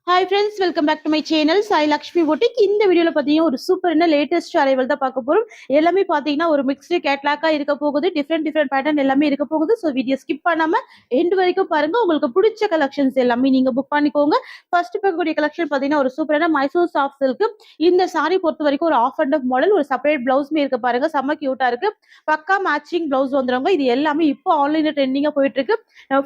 Hi friends, welcome back to my channel Sai Lakshmi Boutique. இந்த வீடியோல பாத்தீங்கன்னா ஒரு சூப்பரான லேட்டஸ்ட் அரைவல் தான் பார்க்க போறோம். எல்லாமே பாத்தீங்கன்னா ஒரு மிக்ஸ்டு கேட்லாக்கா இருக்க போகுது. டிஃபரெண்ட் பேட்டர்ன் எல்லாமே இருக்க போகுது. சோ வீடியோ ஸ்கிப் பண்ணாம எண்ட் வரைக்கும் பாருங்க. உங்களுக்கு பிடிச்ச கலெக்ஷன்ஸ் எல்லாமே நீங்க புக் பண்ணிக்கோங்க. ஃபர்ஸ்ட் பார்க்கக்கூடிய கலெக்ஷன் பாத்தீங்கன்னா ஒரு சூப்பரான மைசூர் சாஃப்ட் சில்க். இந்த saree பொறுத்த வரைக்கும் ஒரு ஆஃப் அண்ட் ஆஃப் மாடல், ஒரு செப்பரேட் பிளவுஸ்மே இருக்கு பாருங்க. செம்ம கியூட்டா இருக்கு. பக்கா மேட்சிங் பிளவுஸ் வந்துருங்க. இது எல்லாமே இப்போ ஆன்லைன்ல ட்ரெண்டிங்கா போயிட்டு இருக்கு.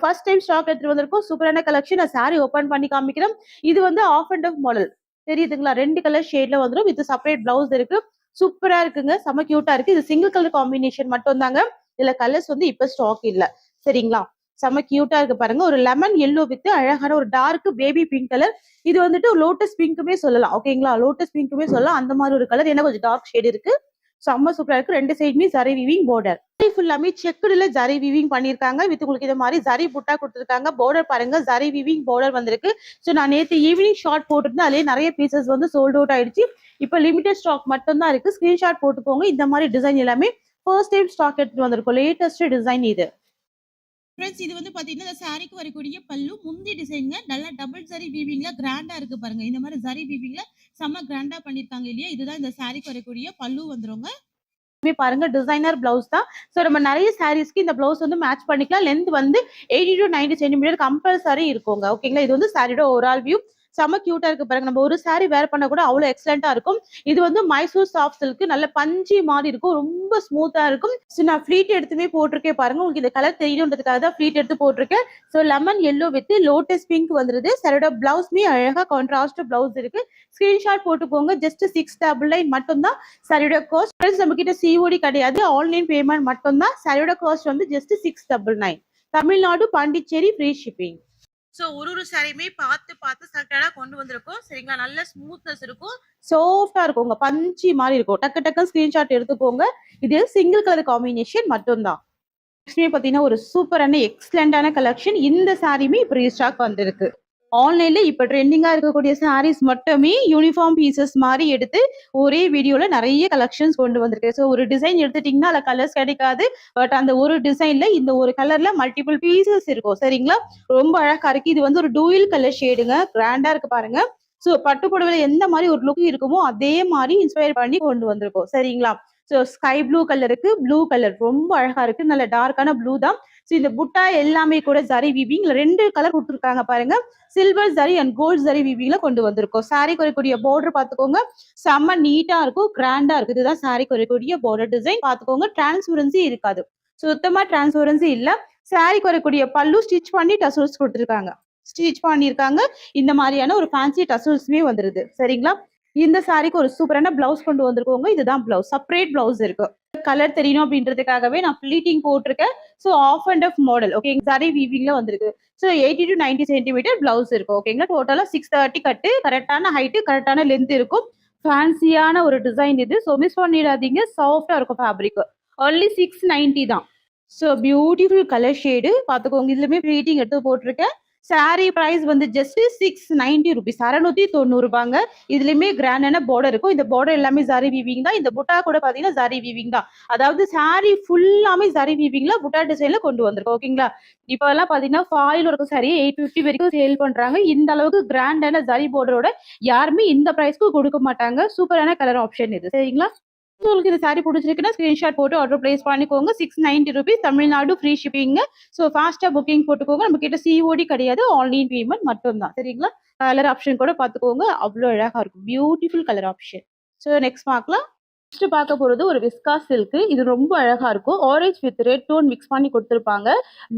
ஃபர்ஸ்ட் டைம் ஸ்டாக் எடுத்துட்டு வந்திருக்கோம். சூப்பரான கலெக்ஷன். நான் saree ஓபன் பண்ணி காமிக்கிறேன். இது வந்து ஆஃப் அண்ட் ஆஃப் மாடல் தெரியுதுங்களா? ரெண்டு கலர் ஷேட்ல வந்துடும். வித் செப்பரேட் பிளவுஸ் இருக்கு. சூப்பரா இருக்குங்க. செம கியூட்டா இருக்கு. இது சிங்கிள் கலர் காம்பினேஷன் மட்டும் தாங்க. இதுல கலர்ஸ் வந்து இப்ப ஸ்டாக் இல்ல. சரிங்களா? செம கியூட்டா இருக்கு பாருங்க. ஒரு லெமன் எல்லோ வித் அழகான ஒரு டார்க் பேபி பிங்க் கலர். இது வந்துட்டு லோட்டஸ் பிங்க்குமே சொல்லலாம். ஓகேங்களா? லோட்டஸ் பிங்க்குமே சொல்லலாம். அந்த மாதிரி ஒரு கலர். ஏன்னா கொஞ்சம் டார்க் ஷேட் இருக்கு. செம்ம சூப்பரா இருக்கு. ரெண்டு சைடுமே சரி வீவிங் பார்டர். ஃபுல்லாமே செக்குடுல ஜரி வீவிங் பண்ணிருக்காங்க. வித் உங்களுக்கு இந்த மாதிரி ஜரி புட்டா கொடுத்துருக்காங்க. பார்டர் பாருங்க, ஜரி வீவிங் பார்டர் வந்திருக்கு. ஸோ நான் நேற்று ஈவினிங் ஷார்ட் போட்டிருந்தேன். அதுலேயே நிறைய பீசஸ் வந்து சோல்ட் அவுட் ஆயிடுச்சு. இப்போ லிமிடெட் ஸ்டாக் மட்டும் தான் இருக்கு. ஸ்கிரீன்ஷாட் போட்டுக்கோங்க. இந்த மாதிரி டிசைன் எல்லாமே ஃபர்ஸ்ட் டைம் ஸ்டாக் எடுத்துட்டு வந்திருக்கோம். லேட்டஸ்ட் டிசைன் இது. ஃப்ரெண்ட்ஸ், இது வந்து பாத்தீங்கன்னா இந்த சாரிக்கு வரக்கூடிய பல்லு முந்தி டிசைனுங்க. நல்லா டபுள் ஜரி வீவிங்ல கிராண்டா இருக்கு பாருங்க. இந்த மாதிரி ஜரி வீவிங்ல செம்ம கிராண்டா பண்ணிருக்காங்க இல்லையா? இதுதான் இந்த சாரிக்கு வரக்கூடிய பல்லு வந்துருங்க. பாருங்க, டிசைனர் பிளவுஸ் தான். சோ நம்ம நிறைய சாரீஸ்க்கு இந்த பிளவுஸ் வந்து மேட்ச் பண்ணிக்கலாம். லென்த் வந்து 80 to 90 சென்டிமீட்டர் கம்பல்சரி இருக்குங்க. ஓகேங்களா? இது வந்து சாரியோட ஓவரால் வியூ. செம கியூட்டா இருக்கு பாருங்க. நம்ம ஒரு சாரி வேர் பண்ண கூட அவ்வளவு எக்ஸலண்டா இருக்கும். இது வந்து மைசூர் சாஃப்ட் சில்க். நல்ல பஞ்சி மாதிரி இருக்கும். ரொம்ப ஸ்மூத்தா இருக்கும். நான் ஃபிளீட் எடுத்துமே போட்டிருக்கேன் பாருங்க. உங்களுக்கு இந்த கலர் தெரியணுன்றதுக்காக தான் ஃபிளீட் எடுத்து போட்டிருக்கேன். So lemon yellow with lotus pink வந்துருது. சாரியோட பிளவுஸ்மே அழகா கான்ட்ராஸ்ட் பிளவுஸ் இருக்கு. ஸ்கிரீன்ஷாட் போட்டுக்கோங்க. ஜஸ்ட் 699 மட்டும் தான் சாரியோட காஸ்ட். நம்ம கிட்ட சிஓடி கிடையாது. ஆன்லைன் பேமெண்ட் மட்டும் தான். சாரியோட காஸ்ட் வந்து just 699. Tamil Nadu, Pondicherry free shipping. So ஒரு சாரியுமே பார்த்து பார்த்து செலக்டடா கொண்டு வந்திருக்கோம். சரிங்களா? நல்ல ஸ்மூத்னஸ் இருக்கும். சாஃப்டா இருக்குங்க. பஞ்சி மாதிரி இருக்கும். டக்கு டக்கு ஸ்கிரீன்ஷாட் எடுத்துக்கோங்க. இது சிங்கிள் கலர் காம்பினேஷன் மட்டும் தான். நெக்ஸ்ட் பாத்தீங்கன்னா ஒரு சூப்பரான எக்ஸலண்டான கலெக்ஷன். இந்த சாரியுமே இப்போ ரீஸ்டாக் வந்திருக்கு. ஆன்லைன்ல இப்ப ட்ரெண்டிங்கா இருக்கக்கூடிய சாரீஸ் மட்டுமே யூனிஃபார்ம் பீசஸ் மாதிரி எடுத்து ஒரே வீடியோல நிறைய கலெக்ஷன்ஸ் கொண்டு வந்திருக்கு. ஸோ ஒரு டிசைன் எடுத்துட்டீங்கன்னா அதுல கலர்ஸ் கிடைக்காது. பட் அந்த ஒரு டிசைன்ல இந்த ஒரு கலர்ல மல்டிபிள் பீசஸ் இருக்கும். சரிங்களா? ரொம்ப அழகா இருக்கு. இது வந்து ஒரு டூயல் கலர் ஷேடுங்க. கிராண்டா இருக்கு பாருங்க. ஸோ பட்டு புடவைல எந்த மாதிரி ஒரு லுக் இருக்குமோ அதே மாதிரி இன்ஸ்பயர் பண்ணி கொண்டு வந்திருக்கோம். சரிங்களா? ஸோ ஸ்கை ப்ளூ கலருக்கு ப்ளூ கலர் ரொம்ப அழகா இருக்கு. நல்ல டார்க்கான ப்ளூ தான். ஸோ இந்த புட்டா எல்லாமே கூட ஜரி வீவிங் ரெண்டு கலர் கொடுத்துருக்காங்க பாருங்க. Silver zari and gold zari வீவிங்ல கொண்டு வந்திருக்கோம். சாரி குறைக்கூடிய பார்டர் பாத்துக்கோங்க. செம்ம நீட்டா இருக்கும். கிராண்டா இருக்கு. இதுதான் சாரி குறைக்கூடிய பார்டர் டிசைன். பாத்துக்கோங்க. டிரான்ஸ்பரன்சி இருக்காது. சுத்தமா டிரான்ஸ்பரன்சி இல்ல. சாரி குறைக்கூடிய பல்லு ஸ்டிச் பண்ணி டசல்ஸ் கொடுத்துருக்காங்க. ஸ்டிச் பண்ணிருக்காங்க. இந்த மாதிரியான ஒரு ஃபேன்சி டசல்ஸ்மே வந்துருது. சரிங்களா? இந்த சாரிக்கு ஒரு சூப்பரான பிளவுஸ் கொண்டு வந்திருக்கோங்க. இதுதான் பிளவுஸ். செப்பரேட் பிளவுஸ் இருக்கு. கலர் தெரியணும் அப்படின்றதுக்காகவே நான் ஃபிளீட்டிங் போட்டிருக்கேன். So half and half model. Okay, sari வீவிங்ல வந்திருக்கு. ஸோ 80 to 90 சென்டிமீட்டர் பிளவுஸ் இருக்கும். ஓகேங்களா? டோட்டலா 630 கட்டு. கரெக்டான ஹைட்டு, கரெக்டான லென்த் இருக்கும். ஃபேன்சியான ஒரு டிசைன் இது. ஸோ மிஸ் பண்ணிடாதீங்க. சாஃப்டா இருக்கும் ஃபேப்ரிக். ஒன்லி 690 தான். ஸோ பியூட்டிஃபுல் கலர் ஷேடு பார்த்துக்கோங்க. இதுலயுமே ஃபிளீட்டிங் எடுத்து போட்டிருக்கேன். சாரி பிரைஸ் வந்து ஜஸ்ட் 690 ருபீஸ். 690 ரூபாங்க. இதுலயுமே கிராண்டான பார்டர் இருக்கும். இந்த பார்டர் எல்லாமே ஜரி வீவிங் தான். இந்த புட்டா கூட பாத்தீங்கன்னா ஜரி வீவிங் தான். அதாவது சாரி ஃபுல்லாமே ஜரி வீவிங்ல புட்டா டிசைன்ல கொண்டு வந்திருக்கோம். ஓகேங்களா? இப்ப எல்லாம் பாத்தீங்கன்னா ஃபாயில் இருக்கும் சாரி 850 வரைக்கும் சேல் பண்றாங்க. இந்த அளவுக்கு கிராண்டான ஜரி பார்டரோட யாருமே இந்த பிரைஸ்க்கு கொடுக்க மாட்டாங்க. சூப்பரான கலர் ஆப்ஷன் இது. சரிங்களா? உங்களுக்கு இந்த சாரி பிடிச்சிருக்குன்னா ஸ்கிரீன்ஷாட் போட்டு ஆர்டர் பிளேஸ் பண்ணிக்கோங்க. 690 rupees. Tamil Nadu free shipping. So ஃபாஸ்டா புக்கிங் போட்டுக்கோங்க. நம்ம கிட்ட சிஓடி கிடையாது. ஆன்லைன் பேமெண்ட் மட்டும் தான். சரிங்களா? கலர் ஆப்ஷன் கூட பாத்துக்கோங்க. அவ்வளோ அழகா இருக்கும். Beautiful colour option. So next பார்க்கலாம். நெக்ஸ்ட் பார்க்க போறது ஒரு விஸ்கா சில்க். இது ரொம்ப அழகா இருக்கும். Orange with red tone mix பண்ணி கொடுத்துருப்பாங்க.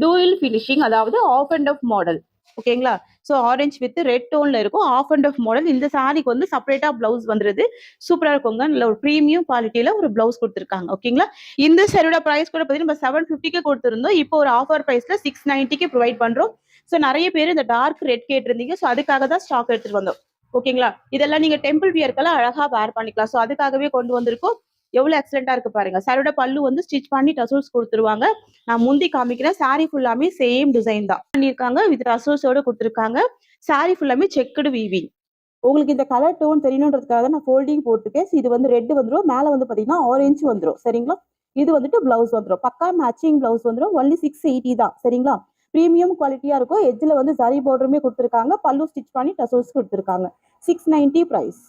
டூயல் ஃபினிஷிங், அதாவது ஆஃப் அண்ட் ஆஃப் மாடல். ஓகேங்களா? ஸோ ஆரஞ்ச் வித் ரெட் டோன்ல இருக்கும். Half and half model. இந்த சாரிக்கு வந்து செப்பரேட்டா பிளவுஸ் வந்துருது. சூப்பரா இருக்குங்க. நல்ல ஒரு ப்ரீமியம் குவாலிட்டியில ஒரு பிளவுஸ் கொடுத்துருக்காங்க. ஓகேங்களா? இந்த சாரியோட பிரைஸ் கூட பார்த்தீங்கன்னா நம்ம 750க்கு கொடுத்துருந்தோம். இப்போ ஒரு ஆஃபர் பிரைஸ்ல 690க்கு ப்ரொவைட் பண்றோம். ஸோ நிறைய பேர் இந்த டார்க் ரெட் கேட்டிருந்தீங்க. ஸோ அதுக்காக தான் ஸ்டாக் எடுத்துட்டு வந்தோம். ஓகேங்களா? இதெல்லாம் நீங்க டெம்பிள் வியர்க்கெல்லாம் அழகா வேர் பண்ணிக்கலாம். ஸோ அதுக்காகவே கொண்டு வந்திருக்கோம். எவ்வளவு எக்ஸலண்டா இருக்கு பாருங்க. சாரியோட பல்லு வந்து ஸ்டிச் பண்ணி டசல்ஸ் கொடுத்துருவாங்க. நான் முந்தி காமிக்கிறேன். சாரி ஃபுல்லாமே சேம் டிசைன் தான் பண்ணிருக்காங்க. வித் டசல்ஸோட கொடுத்துருக்காங்க. சாரி ஃபுல்லாமே செக்குடு வீவிங். உங்களுக்கு இந்த கலர் டோன் தெரியணுன்றதுக்காக தான் நான் ஃபோல்டிங் போட்டுருக்கேன். இது வந்து ரெட் வந்துடும். மேல வந்து பாத்தீங்கன்னா ஆரஞ்சு வந்துடும். சரிங்களா? இது வந்துட்டு பிளவுஸ் வந்துடும். பக்கா மேட்சிங் பிளவுஸ் வந்துடும். ஒன்லி 680 தான். சரிங்களா? ப்ரீமியம் குவாலிட்டியா இருக்கும். எட்ஜ்ல வந்து ஜரி பார்டருமே கொடுத்துருக்காங்க. பல்லு ஸ்டிச் பண்ணி டசல்ஸ் கொடுத்துருக்காங்க. 690 பிரைஸ்.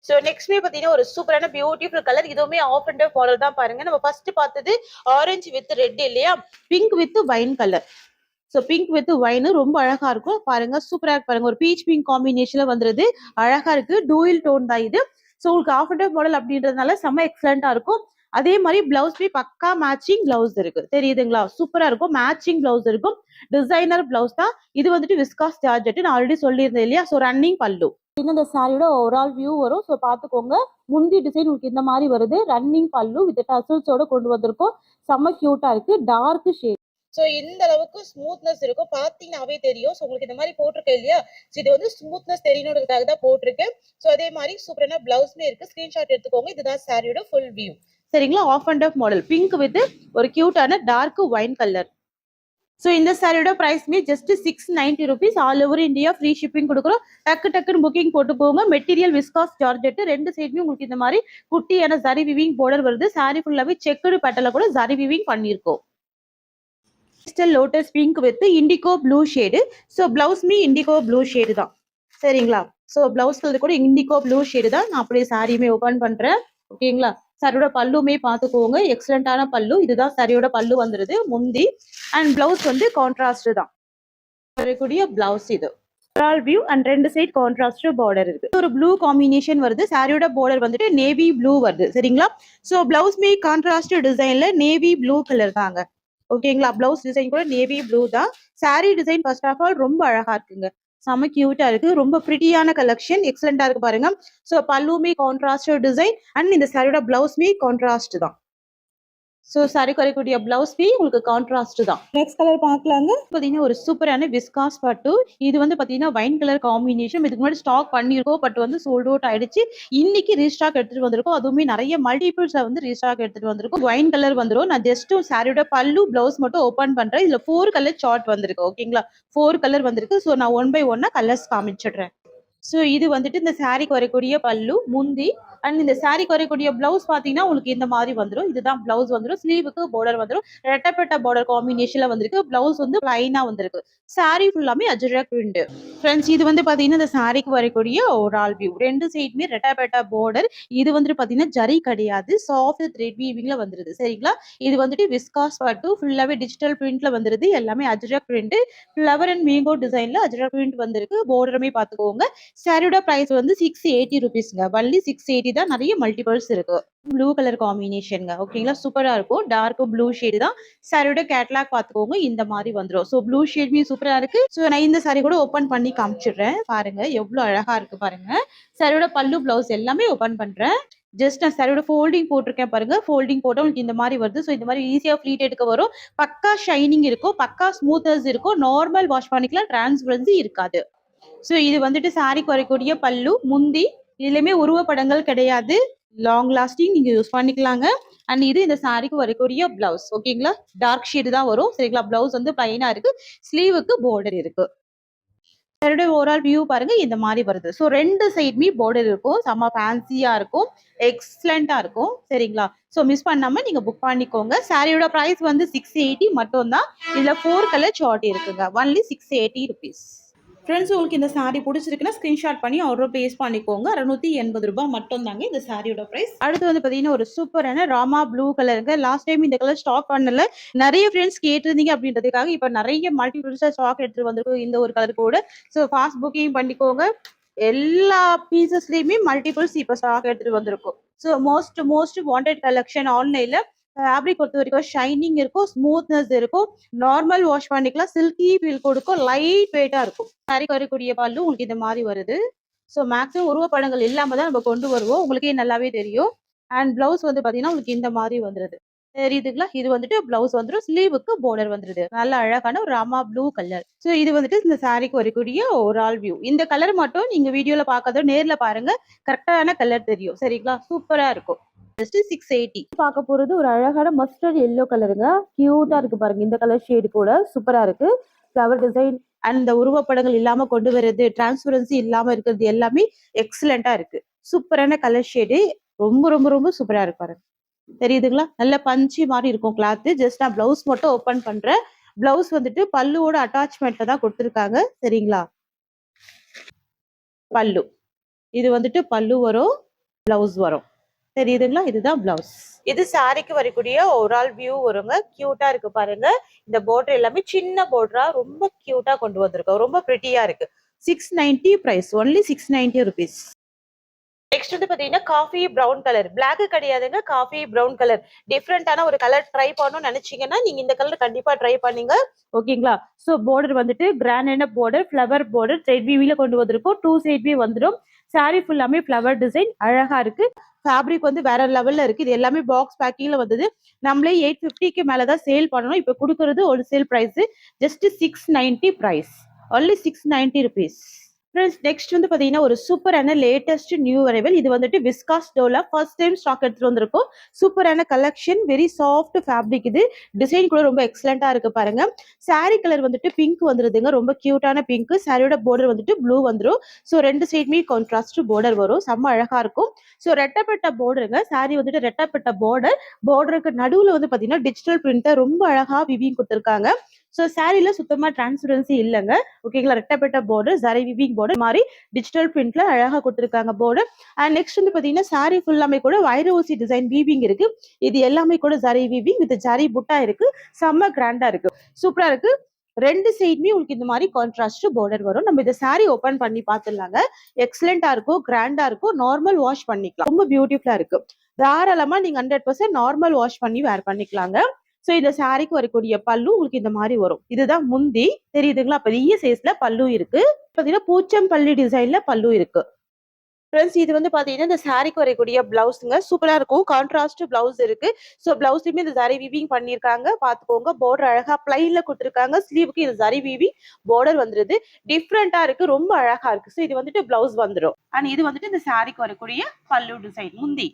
ஸோ நெக்ஸ்ட்மே பார்த்தீங்கன்னா ஒரு சூப்பரான பியூட்டிஃபுல் கலர். இதுவுமே ஆஃப் அண்ட் ஆஃப் மாடல் தான் பாருங்க. நம்ம ஃபர்ஸ்ட் பார்த்தது ஆரஞ்சு வித் ரெட் இல்லையா, pink with wine colour. So pink with wine ரொம்ப அழகா இருக்கும் பாருங்க. சூப்பரா இருக்கு பாருங்க. ஒரு பீச் பிங்க் காம்பினேஷன்ல வந்துருது. அழகா இருக்கு. டூயில் டோன் தான் இது. ஸோ உங்களுக்கு ஆஃப் அண்ட் ஆஃப் மாடல் அப்படின்றதுனால செம்ம எக்ஸலண்டா இருக்கும். அதே மாதிரி பிளவுஸ்மே பக்கா மேட்சிங் பிளவுஸ் இருக்கு. தெரியுதுங்களா? சூப்பரா இருக்கும். மேட்சிங் பிளவுஸ் இருக்கும். டிசைனர் பிளவுஸ் தான் இது. வந்துட்டு விஸ்காஸ் ஜார்ஜெட் நான் ஆல்ரெடி சொல்லியிருந்தேன் இல்லையா. ஸோ ரன்னிங் பல்லு. இந்த சாரியோட ஓவரால் வியூ வரும். ஸோ பார்த்துக்கோங்க. முந்தி டிசைன் உங்களுக்கு இந்த மாதிரி வருது. ரன்னிங் பல்லு வித் டசல்ஸோட கொண்டு வந்திருக்கோம். செம்ம கியூட்டா இருக்கு. Dark shade. ஸோ இந்த அளவுக்கு ஸ்மூத்னஸ் இருக்கும். பார்த்தீங்கன்னாவே தெரியும். ஸோ உங்களுக்கு இந்த மாதிரி போட்டிருக்கேன் இல்லையா. ஸோ இது வந்து ஸ்மூத்னஸ் தெரியணுன்றதுக்காக தான் போட்டிருக்கேன். ஸோ அதே மாதிரி சூப்பரான பிளவுஸ்மே இருக்கு. ஸ்கிரீன்ஷாட் எடுத்துக்கோங்க. இதுதான் சாரியோட ஃபுல் வியூ. சரிங்களா? Half and half model pink with ஒரு கியூட்டான டார்க் வைன் கலர். ஸோ இந்த சாரியோட ப்ரைஸ்மே just 690 rupees. All over India free shipping கொடுக்குறோம். டக்குன்னு புக்கிங் போட்டுக்கோங்க. Material viscose georgette. ரெண்டு சைடுமே உங்களுக்கு இந்த மாதிரி குட்டியான ஜரி விவிங் பார்டர் வருது. சாரி ஃபுல்லாவே செக்குடு பேட்டர்ல கூட ஜரி விவிங் பண்ணியிருக்கோம். Lotus pink with indigo blue shade. So பிளவுஸ்மே இண்டிகோ ப்ளூ ஷேடு தான். சரிங்களா? ஸோ பிளவுஸ் கலர் கூட இண்டிகோ ப்ளூ ஷேடு தான். நான் அப்படியே சாரியுமே ஓபன் பண்றேன். ஓகேங்களா? சாரியோட பல்லுமே பார்த்துக்கோங்க. எக்ஸலண்டான பல்லு. இதுதான் சாரியோட பல்லு வந்துருது முந்தி. அண்ட் பிளவுஸ் வந்து கான்ட்ராஸ்ட் தான் வரக்கூடிய பிளவுஸ் இது. வியூ அண்ட் ரெண்டு சைட் கான்ட்ராஸ்ட் பார்டர் இருக்கு. ஒரு ப்ளூ காம்பினேஷன் வருது. சாரியோட பார்டர் வந்துட்டு நேவி ப்ளூ வருது. சரிங்களா? ஸோ பிளவுஸ்மே கான்ட்ராஸ்ட் டிசைன்ல நேவி ப்ளூ கலர் தாங்க. ஓகேங்களா? பிளவுஸ் டிசைன் கூட நேவி ப்ளூ தான். Sari design first of all ரொம்ப அழகா இருக்குங்க. செம கியூட்டா இருக்கு. ரொம்ப பிரிட்டியான கலெக்ஷன். எக்ஸலண்டா இருக்கு பாருங்க. ஸோ பல்லுமே கான்ட்ராஸ்ட் டிசைன் அண்ட் இந்த சாரியோட பிளவுஸ்மே கான்ட்ராஸ்ட் தான். ஸோ சாரி குறைக்கூடிய பிளவுஸ் பீ உங்களுக்கு கான்ட்ராஸ்ட் தான். நெக்ஸ்ட் கலர் பார்க்கலாங்க. பார்த்தீங்கன்னா ஒரு சூப்பரான விஸ்காஸ் பட்டு. இது வந்து பார்த்தீங்கன்னா வைன் கலர் காம்பினேஷன். இதுக்கு முன்னாடி ஸ்டாக் பண்ணியிருக்கோம். பட் வந்து சோல்ட் அவுட் ஆயிடுச்சு. இன்னைக்கு ரீஸ்டாக் எடுத்துட்டு வந்திருக்கோம். அதுவுமே நிறைய மல்டிபிள்ஸ் வந்து ரீஸ்டாக் எடுத்துட்டு வந்திருக்கோம். வைன் கலர் வந்துடும். நான் ஜஸ்ட் சாரியோட பல்லு பிளவுஸ் மட்டும் ஓப்பன் பண்றேன். இதுல 4 கலர் சார்ட் வந்திருக்கு. ஓகேங்களா? 4 கலர் வந்திருக்கு. ஸோ நான் 1 by 1 கலர்ஸ் காமிச்சிடுறேன். ஸோ இது வந்துட்டு இந்த சாரிக்கு வரக்கூடிய பல்லு முந்தி. அண்ட் இந்த சாரிக்கு வரக்கூடிய பிளவுஸ் பாத்தீங்கன்னா உங்களுக்கு இந்த மாதிரி வந்துடும். இதுதான் பிளவுஸ் வந்துடும். ஸ்லீவுக்கு பார்டர் வந்துடும். ரெட்டப்பட்ட பார்டர் காம்பினேஷன்ல வந்திருக்கு. பிளவுஸ் வந்து பிளைனா வந்திருக்கு. சாரி ஃபுல்லாமே அஜ்ரக் பிரிண்ட். ஃப்ரெண்ட்ஸ் இது வந்து பாத்தீங்கன்னா இந்த சாரிக்கு வரக்கூடிய ஓவரால் வியூ. ரெண்டு சைடுமே ரெட்டப்பட்ட பார்டர். இது வந்துட்டு பாத்தீங்கன்னா ஜரி கிடையாது. சாஃப்ட் த்ரெட் வீவிங்ல வந்துருது. சரிங்களா? இது வந்துட்டு விஸ்காஸ் பட்டு ஃபுல்லாவே டிஜிட்டல் பிரிண்ட்ல வந்துருது. எல்லாமே Ajrakh print. Flower and mango டிசைன்ல அஜ்ரக் பிரிண்ட் வந்திருக்கு. பார்டருமே பாத்துக்கோங்க. சாரியோட பிரைஸ் வந்து 680 ருபீஸ்ங்க. வள்ளி 680 தான். நிறைய மல்டிபிள்ஸ் இருக்கு. ப்ளூ கலர் காம்பினேஷன்ங்க. ஓகேங்களா? சூப்பரா இருக்கும். டார்க் ப்ளூ ஷேடு தான். சாரியோட கேட்லாக் பாத்துக்கோங்க. இந்த மாதிரி வந்துடும். ஸோ ப்ளூ ஷேட்மே சூப்பரா இருக்கு. ஸோ நான் இந்த சாரி கூட ஓபன் பண்ணி காமிச்சிடுறேன். பாருங்க எவ்வளவு அழகா இருக்கு பாருங்க. சாரியோட பல்லு பிளவுஸ் எல்லாமே ஓபன் பண்றேன். ஜஸ்ட் நான் சாரியோட ஃபோல்டிங் போட்டிருக்கேன் பாருங்க. ஃபோல்டிங் போட்டா உங்களுக்கு இந்த மாதிரி வருது. ஸோ இந்த மாதிரி ஈஸியா ஃப்ளீட் எடுக்க வரும். பக்கா ஷைனிங் இருக்கும். பக்கா ஸ்மூத்னஸ் இருக்கும். நார்மல் வாஷ் பண்ணிக்கலாம். டிரான்ஸ்பரன்சி இருக்காது. ஸோ இது வந்துட்டு சாரிக்கு வரக்கூடிய பல்லு முந்தி. இதுலயுமே உருவப்படங்கள் கிடையாது. லாங் லாஸ்டிங் நீங்க யூஸ் பண்ணிக்கலாங்க. அண்ட் இது இந்த சாரிக்கு வரக்கூடிய பிளவுஸ். ஓகேங்களா? டார்க் ஷேடு தான் வரும். சரிங்களா? பிளவுஸ் வந்து பிளைனா இருக்கு. ஸ்லீவுக்கு பார்டர் இருக்கு. ஓவரால் வியூ பாருங்க இந்த மாதிரி வருது. ஸோ ரெண்டு சைடுமே பார்டர் இருக்கும். செம்ம ஃபேன்சியா இருக்கும். எக்ஸலண்டா இருக்கும். சரிங்களா? ஸோ மிஸ் பண்ணாம நீங்க புக் பண்ணிக்கோங்க. சாரியோட பிரைஸ் வந்து 680 மட்டும் தான். இதுல 4 கலர் சார்ட் இருக்குங்க. Only 680 rupees. ஃப்ரெண்ட்ஸ் உங்களுக்கு இந்த சாரி பிடிச்சிருக்குன்னா ஸ்கிரீன்ஷாட் பண்ணி ஆர்டர் பிளேஸ் பண்ணிக்கோங்க. 680 ரூபாய் மட்டும் தாங்க இந்த சாரியோட பிரைஸ். அடுத்து வந்து பாத்தீங்கன்னா ஒரு சூப்பரான ராமா ப்ளூ கலருங்க. லாஸ்ட் டைம் இந்த கலர் ஸ்டாக் பண்ணல. நிறைய ஃப்ரெண்ட்ஸ் கேட்டிருந்தீங்க அப்படின்றதுக்காக இப்ப நிறைய மல்டிபிள்ஸா ஸ்டாக் எடுத்துட்டு வந்திருக்கும் இந்த ஒரு கலர் கூட. ஸோ ஃபாஸ்ட் புக்கிங் பண்ணிக்கோங்க. எல்லா பீசஸ்லயுமே மல்டிபிள்ஸ் இப்ப ஸ்டாக் எடுத்துட்டு வந்திருக்கும். ஸோ மோஸ்ட் வாண்டட் கலெக்ஷன் ஆன்லைன்ல. ஃபேப்ரிக் பொறுத்த வரைக்கும் ஷைனிங் இருக்கும். ஸ்மூத்னஸ் இருக்கும். நார்மல் வாஷ் பண்ணிக்கலாம். சில்கி ஃபீல் கொடுக்கும். லைட் வெயிட்டா இருக்கும். சாரி வரக்கூடிய பல்லு உங்களுக்கு இந்த மாதிரி வருது. ஸோ மேக்ஸிமம் உருவப்படங்கள் இல்லாம தான் நம்ம கொண்டு வருவோம். உங்களுக்கே நல்லாவே தெரியும். அண்ட் பிளவுஸ் வந்து பாத்தீங்கன்னா உங்களுக்கு இந்த மாதிரி வந்துருது. தெரியுதுங்களா? இது வந்துட்டு பிளவுஸ் வந்துடும். ஸ்லீவுக்கு பார்டர் வந்துருது. நல்ல அழகான ஒரு ராமா ப்ளூ கலர். ஸோ இது வந்துட்டு இந்த சாரிக்கு வரக்கூடிய ஓவரால் வியூ. இந்த கலர் மட்டும் நீங்க வீடியோல பார்க்காத நேர்ல பாருங்க. கரெக்டான கலர் தெரியும். சரிங்களா? சூப்பரா இருக்கும். ஜஸ்ட் 680. பார்க்க போறது ஒரு அழகான மஸ்டர்ட் எல்லோ கலருங்க. கியூட்டா இருக்கு பாருங்க. இந்த கலர் ஷேடு கூட சூப்பரா இருக்கு. ஃப்ளவர் டிசைன் அண்ட் இந்த உருவப்படங்கள் இல்லாம கொண்டு வர்றது, டிரான்ஸ்பரன்சி இல்லாம இருக்கிறது எல்லாமே எக்ஸலண்டா இருக்கு. சூப்பரான கலர் ஷேடு. ரொம்ப ரொம்ப ரொம்ப சூப்பரா இருக்கு பாருங்க. தெரியுதுங்களா? நல்ல பஞ்சு மாதிரி இருக்கும் கிளாத். ஜஸ்ட் நான் பிளவுஸ் மட்டும் ஓபன் பண்றேன். பிளவுஸ் வந்துட்டு பல்லுவோட அட்டாச்மெண்ட்ல தான் கொடுத்துருக்காங்க. சரிங்களா? பல்லு இது வந்துட்டு பல்லு வரும், பிளவுஸ் வரும். தெரியுதுங்களா? இதுதான் பிளவுஸ். இது சாரிக்கு வரக்கூடிய ஓவரால் வியூ வருங்க. கியூட்டா இருக்கு பாருங்க. இந்த border எல்லாமே சின்ன border ரொம்ப கியூட்டா கொண்டு வந்திருக்கோம். ரொம்ப பிரிட்டியா இருக்கு. 690 பிரைஸ். Only 690 rupees. நெக்ஸ்ட் வந்து பாத்தீங்கன்னா காஃபி பிரவுன் கலர். பிளாக் கிடையாதுங்க, காஃபி பிரவுன் கலர். டிஃப்ரெண்டான ஒரு கலர் ட்ரை பண்ணணும்னு நினைச்சீங்கன்னா நீங்க இந்த கலர் கண்டிப்பா ட்ரை பண்ணீங்க. ஓகேங்களா? சோ border வந்துட்டு grand border, flower border, thread வீவில கொண்டு வந்திருக்கோம். 2 சைட் வீ வந்துடும். சாரி ஃபுல்லாமே ஃபிளவர் டிசைன் அழகா இருக்கு. ஃபேப்ரிக் வந்து வேற லெவல்ல இருக்கு. இது எல்லாமே பாக்ஸ் பேக்கிங்ல வந்தது. நம்மளே 850க்கு மேல தான் சேல் பண்ணணும். இப்ப கொடுக்கறது wholesale price just 690 price. Only 690 rupees. Friends next வந்து பாத்தீங்கன்னா ஒரு சூப்பரான லேட்டஸ்ட் நியூ அரைவல். இது வந்துட்டு விஸ்காஸ் டோலா ஃபர்ஸ்ட் டைம் ஸ்டாக் எடுத்துட்டு வந்திருக்கோம். சூப்பரான கலெக்ஷன், வெரி சாஃப்ட் ஃபேப்ரிக். இது டிசைன் கூட ரொம்ப எக்ஸலண்டா இருக்கு பாருங்க. சாரி கலர் வந்துட்டு பிங்க் வந்துருதுங்க, ரொம்ப கியூட்டான பிங்க். சாரியோட border வந்துட்டு ப்ளூ வந்துடும். ஸோ ரெண்டு சைடுமே கான்ட்ராஸ்ட் border வரும், செம்ம அழகா இருக்கும். ஸோ ரெட்டப்பட்ட borderங்க. சாரி வந்துட்டு ரெட்டப்பட்ட borderக்கு நடுவுல வந்து பாத்தீங்கன்னா டிஜிட்டல் பிரிண்ட ரொம்ப அழகா விவிங் கொடுத்துருக்காங்க. ஸோ சாரில சுத்தமா டிரான்ஸ்பரன்சி இல்லைங்க. ஓகேங்களா? ரெட்டப்பட்ட border, ஜரி விவிங் border மாதிரி டிஜிட்டல் பிரிண்ட்ல அழகா கொடுத்துருக்காங்க border. அண்ட் நெக்ஸ்ட் வந்து பாத்தீங்கன்னா சாரி ஃபுல்லாமே கூட வைர ஊசி டிசைன் வீவிங் இருக்கு. இது எல்லாமே கூட ஜரி வீவிங் வித் ஜரி புட்டா இருக்கு. செம்ம கிராண்டா இருக்கு, சூப்பரா இருக்கு. ரெண்டு சைடுமே உங்களுக்கு இந்த மாதிரி கான்ட்ராஸ்ட் border வரும். நம்ம இந்த சாரி ஓபன் பண்ணி பார்த்துடலாங்க. எக்ஸலண்டா இருக்கும், கிராண்டா இருக்கும். நார்மல் வாஷ் பண்ணிக்கலாம், ரொம்ப பியூட்டிஃபுல்லா இருக்கு. தாராளமா நீங்க 100% நார்மல் வாஷ் பண்ணி வேர் பண்ணிக்கலாங்க. சோ இந்த சாரிக்கு வரக்கூடிய பல்லு உங்களுக்கு இந்த மாதிரி வரும். இதுதான் முந்தி. தெரியுதுங்களா? பெரிய சைஸ்ல பல்லு இருக்கு. பாத்தீங்கன்னா பூச்சம்பள்ளி டிசைன்ல பல்லு இருக்கு. ஃப்ரெண்ட்ஸ் இது வந்து பாத்தீங்கன்னா இந்த சாரிக்கு வரக்கூடிய பிளவுஸ்ங்க, சூப்பரா இருக்கும். கான்ட்ராஸ்ட் பிளவுஸ் இருக்கு. சோ பிளவுஸ்லயுமே இந்த ஜரி வீவிங் பண்ணிருக்காங்க, பாத்துக்கோங்க. border அழகா பிளைன்ல கொடுத்துருக்காங்க. ஸ்லீவுக்கு இது ஜரி வீவிங் border வந்துருது. டிஃப்ரெண்டா இருக்கு, ரொம்ப அழகா இருக்கு. சோ இது வந்துட்டு பிளவுஸ் வந்துடும். அண்ட் இது வந்துட்டு இந்த சாரிக்கு வரக்கூடிய பல்லு டிசைன் முந்தி.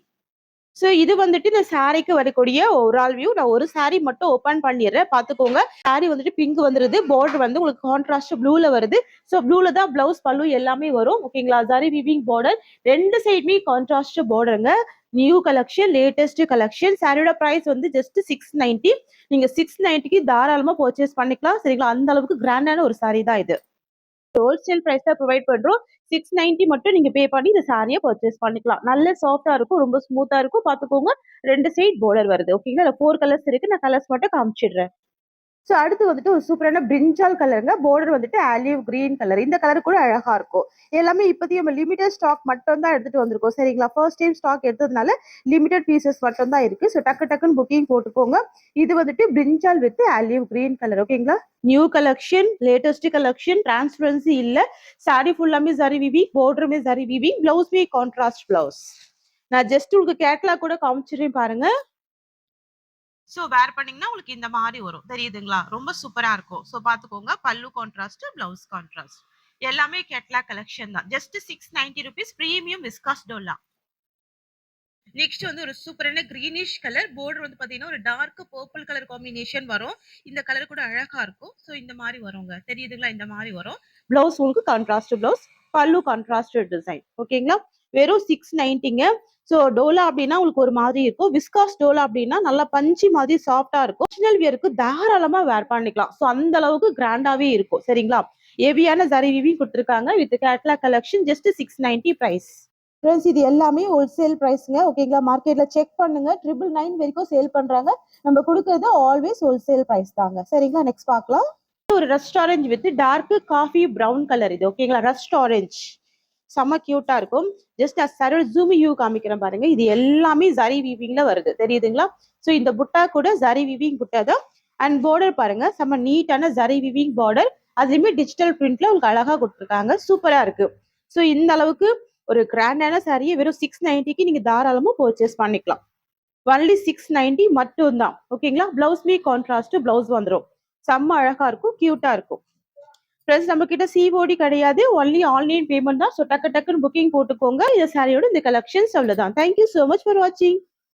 சோ இது வந்துட்டு இந்த சாரிக்கு வரக்கூடிய ஓவரால் வியூ. நான் ஒரு சாரி மட்டும் ஓபன் பண்ணிடுறேன், பாத்துக்கோங்க. சாரி வந்துட்டு பிங்க் வந்துருது, border வந்து உங்களுக்கு கான்ட்ராஸ்ட் ப்ளூல வருது. சோ ப்ளூல தான் பிளவுஸ் பல்லு எல்லாமே வரும். ஓகேங்களா? ஜரி வீவிங் border, ரெண்டு சைடுமே கான்ட்ராஸ்ட் borderங்க. New collection, latest collection. சாரியோட பிரைஸ் வந்து ஜஸ்ட் 690. நீங்க 690க்கு தாராளமா பர்ச்சேஸ் பண்ணிக்கலாம். சரிங்களா? அந்த அளவுக்கு கிராண்டான ஒரு சாரி தான் இது. ஹோல்சேல் பிரைஸ்ல ப்ரொவைட் பண்றோம். 690 மட்டும் நீங்க பே பண்ணி இந்த சாரியை பர்ச்சேஸ் பண்ணிக்கலாம். நல்ல சாஃப்டா இருக்கும், ரொம்ப ஸ்மூத்தா இருக்கும். பாத்துக்கோங்க. ரெண்டு சைட் border வருது. ஓகேங்களா? 4 கலர்ஸ் இருக்கு. நான் கலர்ஸ் மட்டும் காமிச்சிடுறேன். சோ அடுத்து வந்துட்டு ஒரு சூப்பரான பிரிஞ்சால் கலருங்க. border வந்துட்டு ஆலிவ் கிரீன் கலர். இந்த கலர் கூட அழகா இருக்கும். எல்லாமே இப்போதைக்கு நம்ம லிமிடெட் ஸ்டாக் மட்டும் தான் எடுத்துட்டு வந்திருக்கோம். சரிங்களா? ஃபர்ஸ்ட் டைம் ஸ்டாக் எடுத்ததுனால லிமிடெட் பீசஸ் மட்டும் தான் இருக்கு. ஸோ டக்குன்னு புக்கிங் போட்டுக்கோங்க. இது வந்துட்டு brinjal with olive green colour. ஓகேங்களா? New collection, latest collection. Transparency இல்ல. சாரி ஃபுல்லாமே ஜரி விவிங், borderமே ஜரி விவிங், பிளவுஸ்மே கான்ட்ராஸ்ட் பிளவுஸ். நான் ஜஸ்ட் உங்களுக்கு கேட்லாக் கூட காமிச்சிடுறேன் பாருங்க. சோ வேர் பண்ணீங்கன்னா உங்களுக்கு இந்த மாதிரி வரும். தெரியுதுங்களா? ரொம்ப சூப்பரா இருக்கும். சோ பாத்துக்கோங்க. பல்லு கான்ட்ராஸ்ட், பிளவுஸ் கான்ட்ராஸ்ட். எல்லாமே கேட்லாக் கலெக்ஷன் தான். Just 690 rupees. Premium viscose Dola. Next வந்து ஒரு சூப்பரான கிரீனிஷ் கலர். border வந்து பாத்தீங்கன்னா ஒரு டார்க் பர்பிள் கலர் காம்பினேஷன் வரும். இந்த கலர் கூட அழகா இருக்கும். சோ இந்த மாதிரி வருங்க. தெரியுதுங்களா? இந்த மாதிரி வரும். பிளவுஸ் உங்களுக்கு கான்ட்ராஸ்ட் பிளவுஸ், பல்லு கான்ட்ராஸ்ட் டிசைன். ஓகேங்களா? வெறும் 690ங்க. சோ டோலா அப்படின்னா உங்களுக்கு ஒரு மாதிரி இருக்கும். விஸ்காஸ் டோலா அப்படின்னா நல்லா பஞ்சி மாதிரி சாஃப்டா இருக்கும். ஒரிஜினல் வியருக்கு தாராளமா வேர் பண்ணிக்கலாம். சோ அந்த அளவுக்கு கிராண்டாவே இருக்கும். சரிங்களா? ஹெவியான ஜரி வீவிங் கொடுத்துருக்காங்க with catalogue collection. Just 690 price. Friends இது எல்லாமே ஹோல்சேல் பிரைஸ்ங்க. ஓகேங்களா? மார்க்கெட்ல செக் பண்ணுங்க, 999 வரைக்கும் சேல் பண்றாங்க. நம்ம கொடுக்கறது ஆல்வேஸ் ஹோல்சேல் பிரைஸ் தாங்க. சரிங்களா? நெக்ஸ்ட் பார்க்கலாம். ஒரு rust orange with dark coffee brown colour. இது ஓகேங்களா? ரஸ்ட் ஆரஞ்சு செம்ம கியூட்டா இருக்கும். ஜஸ்ட் சரல் ஜூமி யூ காமிக்கிறேன் பாருங்க. இது எல்லாமே ஜரி வீவிங்ல வருது. தெரியுதுங்களா? சோ இந்த புட்டா கூட ஜரி வீவிங் புட்டா தான். அண்ட் border பாருங்க, செம்ம நீட்டான ஜரி வீவிங் border. அதுலயுமே டிஜிட்டல் பிரிண்ட்ல உங்களுக்கு அழகா கொடுத்துருக்காங்க. சூப்பரா இருக்கு. சோ இந்த அளவுக்கு ஒரு கிராண்டான சாரியை வெறும் 690க்கு நீங்க தாராளமா பர்ச்சேஸ் பண்ணிக்கலாம். ஒன்லி 690 மட்டும் தான். ஓகேங்களா? பிளவுஸ்மே கான்ட்ராஸ்ட் பிளவுஸ் வந்துடும். செம்ம அழகா இருக்கும், கியூட்டா இருக்கும். ஃப்ரெண்ட்ஸ் நம்ம கிட்ட சிஓடி கிடையாது, ஒன்லி ஆன்லைன் பேமெண்ட் தான். ஸோ டக்குன்னு புக்கிங் போட்டுக்கோங்க. இந்த சாரியோட இந்த கலெக்ஷன்ஸ் அவ்வளவுதான். தேங்க்யூ ஸோ மச் ஃபார் வாட்சிங்.